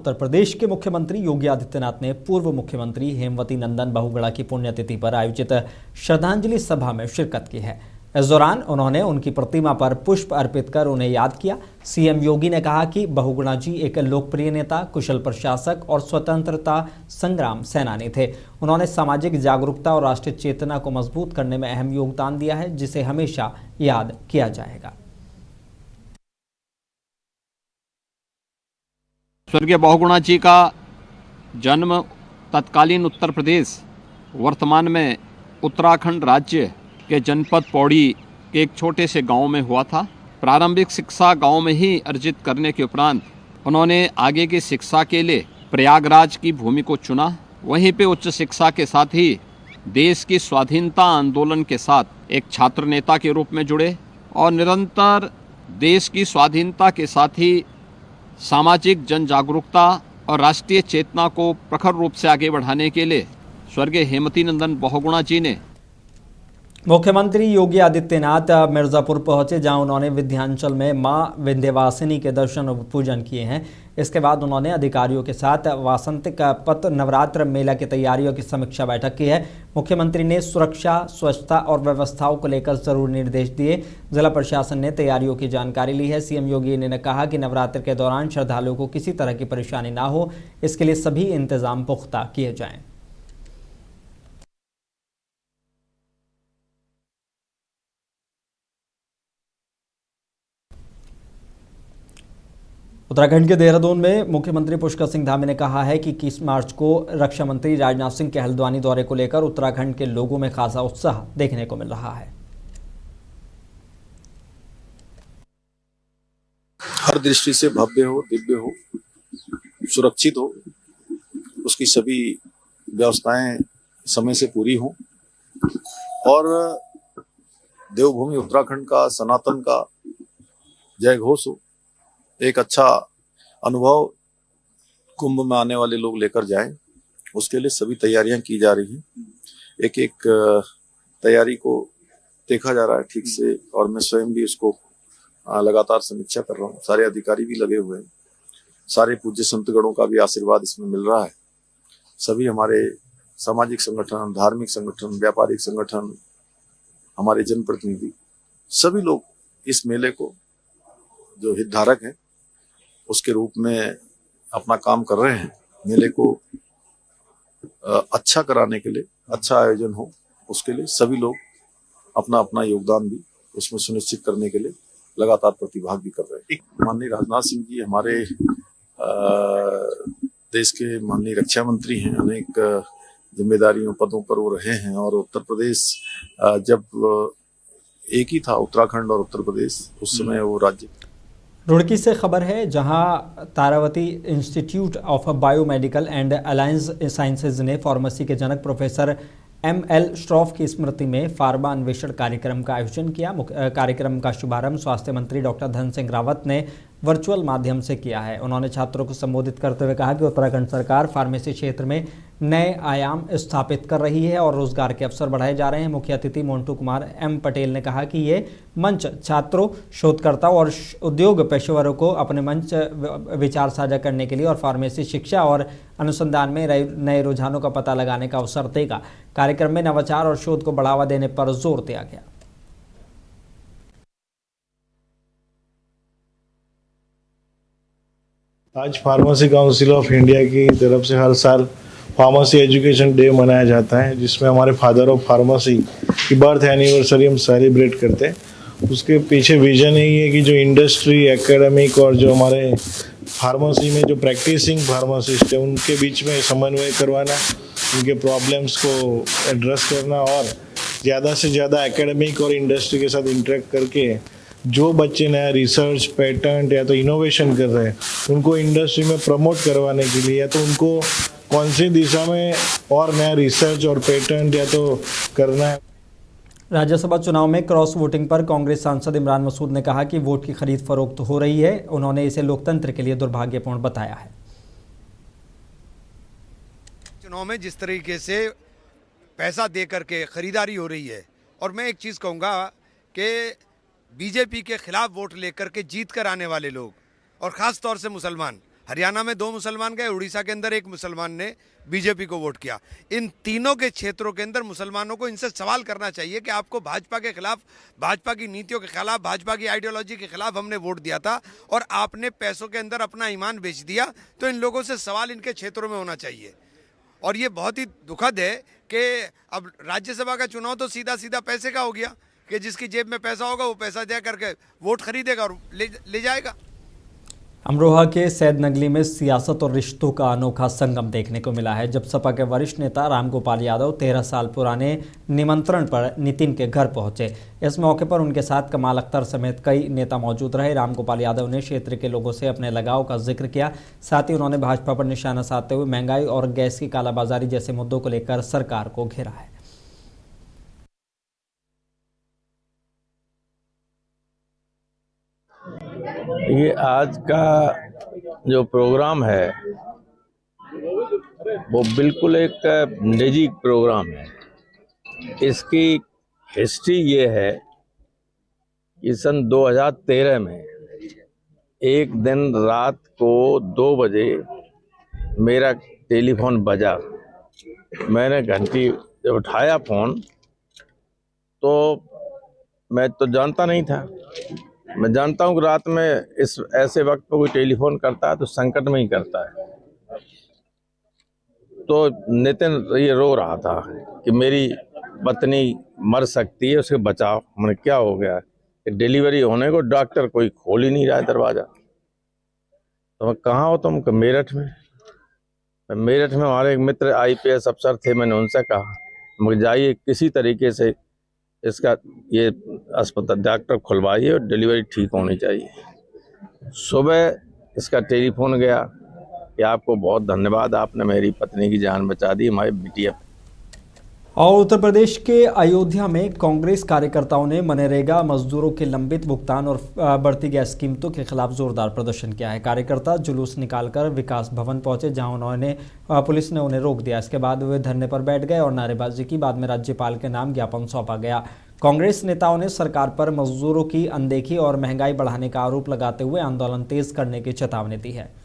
उत्तर प्रदेश के मुख्यमंत्री योगी आदित्यनाथ ने पूर्व मुख्यमंत्री हेमवती नंदन बहुगुणा की पुण्यतिथि पर आयोजित श्रद्धांजलि सभा में शिरकत की है। इस दौरान उन्होंने उनकी प्रतिमा पर पुष्प अर्पित कर उन्हें याद किया। सीएम योगी ने कहा कि बहुगुणा जी एक लोकप्रिय नेता, कुशल प्रशासक और स्वतंत्रता संग्राम सेनानी थे। उन्होंने सामाजिक जागरूकता और राष्ट्रीय चेतना को मजबूत करने में अहम योगदान दिया है, जिसे हमेशा याद किया जाएगा। स्वर्गीय बहुगुणा जी का जन्म तत्कालीन उत्तर प्रदेश, वर्तमान में उत्तराखंड राज्य के जनपद पौड़ी के एक छोटे से गांव में हुआ था। प्रारंभिक शिक्षा गांव में ही अर्जित करने के उपरांत उन्होंने आगे की शिक्षा के लिए प्रयागराज की भूमि को चुना। वहीं पे उच्च शिक्षा के साथ ही देश की स्वाधीनता आंदोलन के साथ एक छात्र नेता के रूप में जुड़े और निरंतर देश की स्वाधीनता के साथ ही सामाजिक जन जागरूकता और राष्ट्रीय चेतना को प्रखर रूप से आगे बढ़ाने के लिए स्वर्गीय हेमवती नंदन बहुगुणा जी ने मुख्यमंत्री योगी आदित्यनाथ मिर्जापुर पहुंचे, जहां उन्होंने विंध्याचल में मां विंध्यवासिनी के दर्शन और पूजन किए हैं। इसके बाद उन्होंने अधिकारियों के साथ वासंतिक पत नवरात्र मेला की तैयारियों की समीक्षा बैठक की है। मुख्यमंत्री ने सुरक्षा, स्वच्छता और व्यवस्थाओं को लेकर जरूरी निर्देश दिए। जिला प्रशासन ने तैयारियों की जानकारी ली है। सीएम योगी ने कहा कि नवरात्र के दौरान श्रद्धालुओं को किसी तरह की परेशानी ना हो, इसके लिए सभी इंतजाम पुख्ता किए जाएं। उत्तराखंड के देहरादून में मुख्यमंत्री पुष्कर सिंह धामी ने कहा है कि 21 मार्च को रक्षा मंत्री राजनाथ सिंह के हल्द्वानी दौरे को लेकर उत्तराखंड के लोगों में खासा उत्साह देखने को मिल रहा है। हर दृष्टि से भव्य हो, दिव्य हो, सुरक्षित हो, उसकी सभी व्यवस्थाएं समय से पूरी हो और देवभूमि उत्तराखंड का, सनातन का जय घोष हो। एक अच्छा अनुभव कुंभ में आने वाले लोग लेकर जाएं, उसके लिए सभी तैयारियां की जा रही हैं। एक एक तैयारी को देखा जा रहा है ठीक से और मैं स्वयं भी इसको लगातार समीक्षा कर रहा हूँ। सारे अधिकारी भी लगे हुए हैं, सारे पूज्य संतगणों का भी आशीर्वाद इसमें मिल रहा है। सभी हमारे सामाजिक संगठन, धार्मिक संगठन, व्यापारिक संगठन, हमारे जनप्रतिनिधि, सभी लोग इस मेले को जो हितधारक हैं उसके रूप में अपना काम कर रहे हैं। मेले को अच्छा कराने के लिए, अच्छा आयोजन हो, उसके लिए सभी लोग अपना अपना योगदान भी उसमें सुनिश्चित करने के लिए लगातार प्रतिभाग भी कर रहे हैं। माननीय राजनाथ सिंह जी हमारे देश के माननीय रक्षा मंत्री हैं, अनेक जिम्मेदारियों पदों पर वो रहे हैं और उत्तर प्रदेश जब एक ही था, उत्तराखंड और उत्तर प्रदेश, उस समय वो राज्य। रुड़की से खबर है, जहां Taravati institute of biomedical and alliance sciences ने फार्मेसी के जनक प्रोफेसर ML श्रॉफ की स्मृति में फार्मा अन्वेषण कार्यक्रम का आयोजन किया। कार्यक्रम का शुभारंभ स्वास्थ्य मंत्री डॉक्टर धन सिंह रावत ने वर्चुअल माध्यम से किया है। उन्होंने छात्रों को संबोधित करते हुए कहा कि उत्तराखंड सरकार फार्मेसी क्षेत्र में नए आयाम स्थापित कर रही है और रोजगार के अवसर बढ़ाए जा रहे हैं। मुख्य अतिथि मोन्टू कुमार M पटेल ने कहा कि ये मंच छात्रों, शोधकर्ताओं और उद्योग पेशेवरों को अपने मंच विचार साझा करने के लिए और फार्मेसी शिक्षा और अनुसंधान में नए रुझानों का पता लगाने का अवसर देगा। कार्यक्रम में नवाचार और शोध को बढ़ावा देने पर जोर दिया गया। आज फार्मेसी काउंसिल ऑफ इंडिया की तरफ से हर साल फार्मेसी एजुकेशन डे मनाया जाता है, जिसमें हमारे फादर ऑफ फार्मेसी की बर्थ एनिवर्सरी हम सेलिब्रेट करते हैं। उसके पीछे विजन यही है कि जो इंडस्ट्री, एकेडमिक और जो हमारे फार्मेसी में जो प्रैक्टिसिंग फार्मासिस्ट है उनके बीच में समन्वय करवाना, उनके प्रॉब्लम्स को एड्रेस करना और ज़्यादा से ज़्यादा एकेडमिक और इंडस्ट्री के साथ इंटरेक्ट करके जो बच्चे नया रिसर्च, पेटेंट या तो इनोवेशन कर रहे हैं उनको इंडस्ट्री में प्रमोट करवाने के लिए या तो उनको कौन सी दिशा में और नया रिसर्च और पेटेंट या तो करना है। राज्यसभा चुनाव में क्रॉस वोटिंग पर कांग्रेस सांसद इमरान मसूद ने कहा कि वोट की खरीद फरोख्त हो रही है। उन्होंने इसे लोकतंत्र के लिए दुर्भाग्यपूर्ण बताया है। चुनाव में जिस तरीके से पैसा दे करके खरीदारी हो रही है, और मैं एक चीज़ कहूँगा कि बीजेपी के खिलाफ वोट लेकर के जीत कर आने वाले लोग और ख़ास तौर से मुसलमान हरियाणा में 2 मुसलमान गए, उड़ीसा के अंदर 1 मुसलमान ने बीजेपी को वोट किया। इन तीनों के क्षेत्रों के अंदर मुसलमानों को इनसे सवाल करना चाहिए कि आपको भाजपा के खिलाफ, भाजपा की नीतियों के खिलाफ, भाजपा की आइडियोलॉजी के खिलाफ हमने वोट दिया था और आपने पैसों के अंदर अपना ईमान बेच दिया। तो इन लोगों से सवाल इनके क्षेत्रों में होना चाहिए। और ये बहुत ही दुखद है कि अब राज्यसभा का चुनाव तो सीधा सीधा पैसे का हो गया कि जिसकी जेब में पैसा होगा वो पैसा दे करके वोट खरीदेगा और ले जाएगा। अमरोहा के सैद नगली में सियासत और रिश्तों का अनोखा संगम देखने को मिला है, जब सपा के वरिष्ठ नेता रामगोपाल यादव 13 साल पुराने निमंत्रण पर नितिन के घर पहुंचे। इस मौके पर उनके साथ कमाल अख्तर समेत कई नेता मौजूद रहे। रामगोपाल यादव ने क्षेत्र के लोगों से अपने लगाव का जिक्र किया। साथ ही उन्होंने भाजपा पर निशाना साधते हुए महंगाई और गैस की कालाबाजारी जैसे मुद्दों को लेकर सरकार को घेरा है। ये आज का जो प्रोग्राम है वो बिल्कुल एक निजी प्रोग्राम है। इसकी हिस्ट्री ये है कि सन 2013 में एक दिन रात को 2 बजे मेरा टेलीफोन बजा। मैंने घंटी जब उठाया फ़ोन तो मैं तो जानता नहीं था। मैं जानता हूँ कि रात में इस ऐसे वक्त पर कोई टेलीफोन करता है तो संकट में ही करता है। तो नितिन ये रो रहा था कि मेरी पत्नी मर सकती है, उसे बचाओ। मैंने क्या हो गया? डिलीवरी होने को डॉक्टर कोई खोल ही नहीं रहा है दरवाज़ा। तो मैं कहाँ हो तुम? मेरठ में। मेरठ में हमारे एक मित्र IPS अफसर थे। मैंने उनसे कहा मुझे जाइए किसी तरीके से इसका ये अस्पताल डॉक्टर खुलवाइए और डिलीवरी ठीक होनी चाहिए। सुबह इसका टेलीफोन गया कि आपको बहुत धन्यवाद, आपने मेरी पत्नी की जान बचा दी, हमारी बिटिया। और उत्तर प्रदेश के अयोध्या में कांग्रेस कार्यकर्ताओं ने मनरेगा मजदूरों के लंबित भुगतान और बढ़ती गैस कीमतों के खिलाफ जोरदार प्रदर्शन किया है। कार्यकर्ता जुलूस निकालकर विकास भवन पहुंचे, जहां पुलिस ने उन्हें रोक दिया। इसके बाद वे धरने पर बैठ गए और नारेबाजी की। बाद में राज्यपाल के नाम ज्ञापन सौंपा गया। कांग्रेस नेताओं ने सरकार पर मजदूरों की अनदेखी और महंगाई बढ़ाने का आरोप लगाते हुए आंदोलन तेज करने की चेतावनी दी है।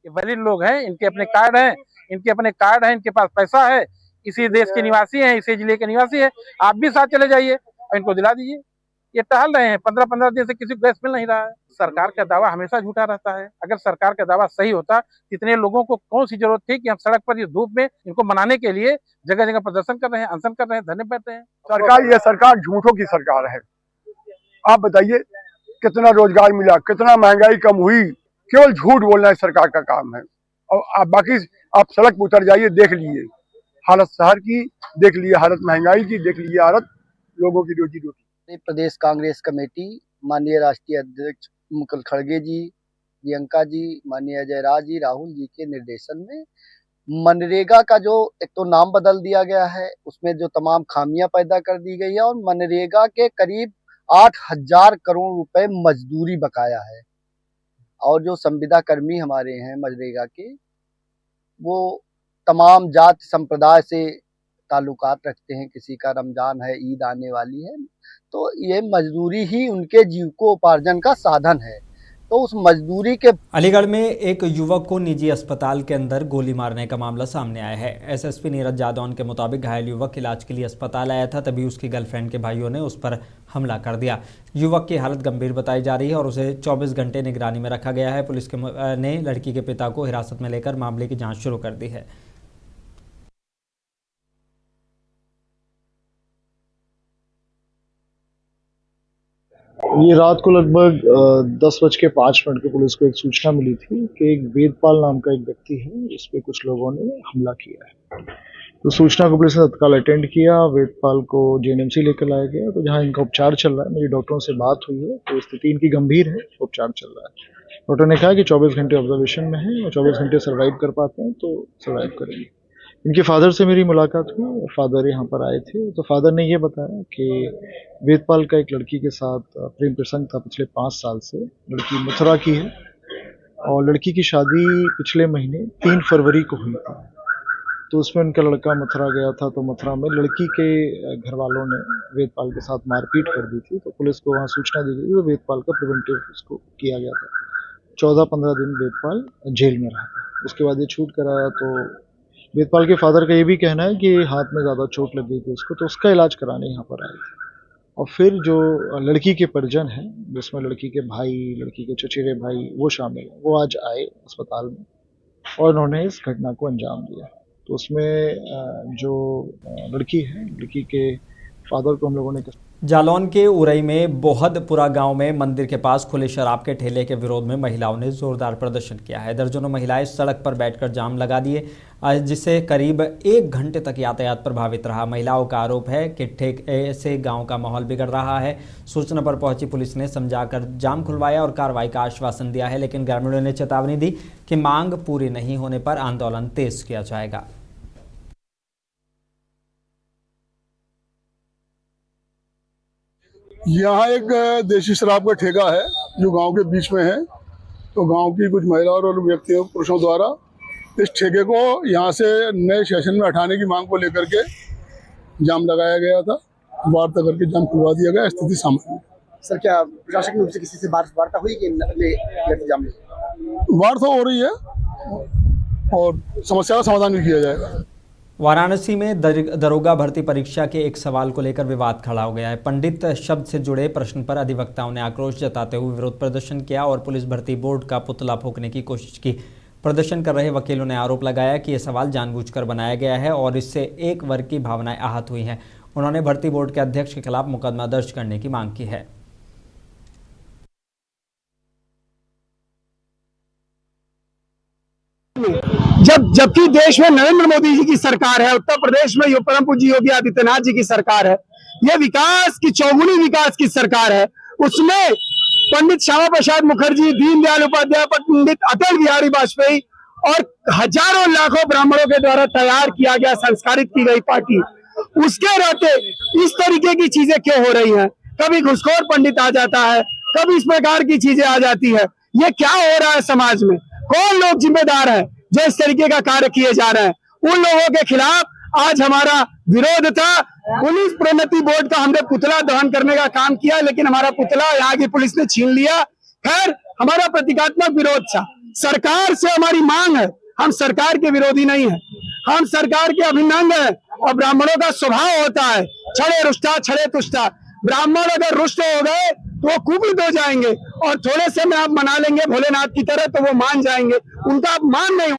वरिष्ठ लोग हैं, इनके अपने कार्ड हैं, इनके पास पैसा है, इसी देश के निवासी हैं, इसी जिले के निवासी हैं। आप भी साथ चले जाइए और इनको दिला दीजिए। ये टहल रहे हैं, 15-15 दिन से किसी को गैस मिल नहीं रहा है। सरकार का दावा हमेशा झूठा रहता है। अगर सरकार का दावा सही होता, इतने लोगों को कौन सी जरूरत थी कि हम सड़क पर इस धूप में इनको मनाने के लिए जगह जगह प्रदर्शन कर रहे हैं, अनशन कर रहे हैं, धरने बैठे हैं। ये सरकार झूठों की सरकार है। आप बताइए कितना रोजगार मिला, कितना महंगाई कम हुई? केवल झूठ बोलना है सरकार का काम है। और आप बाकी आप सड़क पर उतर जाइए, देख लीजिए हालत शहर की, देख लीजिए हालत महंगाई की, देख लीजिए हालत लोगों की रोजी रोटी। प्रदेश कांग्रेस कमेटी माननीय राष्ट्रीय अध्यक्ष मुकुल खड़गे जी, प्रियंका जी, माननीय अजय राज जी, राहुल जी के निर्देशन में मनरेगा का जो एक तो नाम बदल दिया गया है, उसमें जो तमाम खामियां पैदा कर दी गई है और मनरेगा के करीब 8,000 करोड़ रुपए मजदूरी बकाया है। और जो संविदा कर्मी हमारे हैं मनरेगा के, वो तमाम जाति संप्रदाय से ताल्लुकात रखते हैं। किसी का रमजान है, ईद आने वाली है, तो ये मजदूरी ही उनके जीविकोपार्जन का साधन है। तो उस मजदूरी के अलीगढ़ में एक युवक को निजी अस्पताल के अंदर गोली मारने का मामला सामने आया है। SSP नीरज जादौन के मुताबिक घायल युवक इलाज के लिए अस्पताल आया था, तभी उसकी गर्लफ्रेंड के भाइयों ने उस पर हमला कर दिया। युवक की हालत गंभीर बताई जा रही है और उसे 24 घंटे निगरानी में रखा गया है। पुलिस ने लड़की के पिता को हिरासत में लेकर मामले की जाँच शुरू कर दी है। ये रात को लगभग 10:05 को पुलिस को एक सूचना मिली थी कि एक वेदपाल नाम का एक व्यक्ति है, इस पे कुछ लोगों ने हमला किया है। तो सूचना को पुलिस ने तत्काल अटेंड किया, वेदपाल को JNMC लेकर लाया गया, तो जहां इनका उपचार चल रहा है। मेरी डॉक्टरों से बात हुई है तो स्थिति इनकी गंभीर है, उपचार चल रहा है। डॉक्टर ने कहा कि 24 घंटे ऑब्जर्वेशन में है और 24 घंटे सर्वाइव कर पाते हैं तो सर्वाइव करेंगे। इनके फादर से मेरी मुलाकात हुई, फादर यहाँ पर आए थे, तो फादर ने ये बताया कि वेदपाल का एक लड़की के साथ प्रेम प्रसंग था पिछले 5 साल से। लड़की मथुरा की है और लड़की की शादी पिछले महीने 3 फरवरी को हुई थी। तो उसमें उनका लड़का मथुरा गया था, तो मथुरा में लड़की के घर वालों ने वेदपाल के साथ मारपीट कर दी थी, तो पुलिस को वहाँ सूचना दी गई, तो वेदपाल का प्रिवेंटिव उसको किया गया था। 14-15 दिन वेदपाल जेल में रहा था। उसके बाद ये छूट कर आया, तो वेदपाल के फादर का ये भी कहना है कि हाथ में ज़्यादा चोट लग गई थी उसको, तो उसका इलाज कराने यहाँ पर आए थे। और फिर जो लड़की के परिजन हैं, जिसमें लड़की के भाई, लड़की के चचेरे भाई वो शामिल हैं, वो आज आए अस्पताल में और उन्होंने इस घटना को अंजाम दिया। तो उसमें जो लड़की है, लड़की के फादर को हम लोगों ने जालौन के उरई में बोहदपुरा गांव में मंदिर के पास खुले शराब के ठेले के विरोध में महिलाओं ने जोरदार प्रदर्शन किया है। दर्जनों महिलाएं सड़क पर बैठकर जाम लगा दिए, जिससे करीब 1 घंटे तक यातायात प्रभावित रहा। महिलाओं का आरोप है कि ठेके से गांव का माहौल बिगड़ रहा है। सूचना पर पहुंची पुलिस ने समझाकर जाम खुलवाया और कार्रवाई का आश्वासन दिया है, लेकिन ग्रामीणों ने चेतावनी दी कि मांग पूरी नहीं होने पर आंदोलन तेज किया जाएगा। यहाँ एक देशी शराब का ठेका है जो गांव के बीच में है। तो गांव की कुछ महिलाओं और व्यक्तियों पुरुषों द्वारा इस ठेके को यहाँ से नए सेशन में हटाने की मांग को लेकर के जाम लगाया गया था। वार्ता करके जाम खुलवा दिया गया। स्थिति सामान्य। सर, क्या प्रशासनिक रूप से किसी से वार्ता हुई कि जाम? वार्ता हो रही है और समस्या का समाधान भी किया जाएगा। वाराणसी में दरोगा भर्ती परीक्षा के एक सवाल को लेकर विवाद खड़ा हो गया है। पंडित शब्द से जुड़े प्रश्न पर अधिवक्ताओं ने आक्रोश जताते हुए विरोध प्रदर्शन किया और पुलिस भर्ती बोर्ड का पुतला फूंकने की कोशिश की। प्रदर्शन कर रहे वकीलों ने आरोप लगाया कि यह सवाल जानबूझकर बनाया गया है और इससे एक वर्ग की भावनाएं आहत हुई हैं। उन्होंने भर्ती बोर्ड के अध्यक्ष के खिलाफ मुकदमा दर्ज करने की मांग की है। जबकि देश में नरेंद्र मोदी जी की सरकार है, उत्तर प्रदेश में परम पूज्य योगी आदित्यनाथ जी की सरकार है, ये विकास की चौगुनी विकास की सरकार है। उसमें पंडित श्यामा प्रसाद मुखर्जी, दीनदयाल उपाध्याय, पंडित अटल बिहारी वाजपेयी और हजारों लाखों ब्राह्मणों के द्वारा तैयार किया गया, संस्कारित की गई पार्टी, उसके रहते इस तरीके की चीजें क्यों हो रही हैं? कभी घुसखोर पंडित आ जाता है, कभी इस प्रकार की चीजें आ जाती है। ये क्या हो रहा है समाज में? कौन लोग जिम्मेदार है जो इस तरीके का कार्य किए जा रहे हैं? उन लोगों के खिलाफ आज हमारा विरोध था। पुलिस प्रोन्नति बोर्ड का हमने पुतला दहन करने का काम किया, लेकिन हमारा पुतला यहाँ की पुलिस ने छीन लिया। खैर, हमारा प्रतीकात्मक विरोध था। सरकार से हमारी मांग है, हम सरकार के विरोधी नहीं है, हम सरकार के अभिनंग है। और ब्राह्मणों का स्वभाव होता है छड़े रुष्टा छड़े तुष्टा। ब्राह्मण अगर रुष्ट हो गए तो वो कुपित हो जाएंगे और थोड़े से में आप मना लेंगे भोलेनाथ की तरह, तो वो मान जाएंगे। उनका अपमान नहीं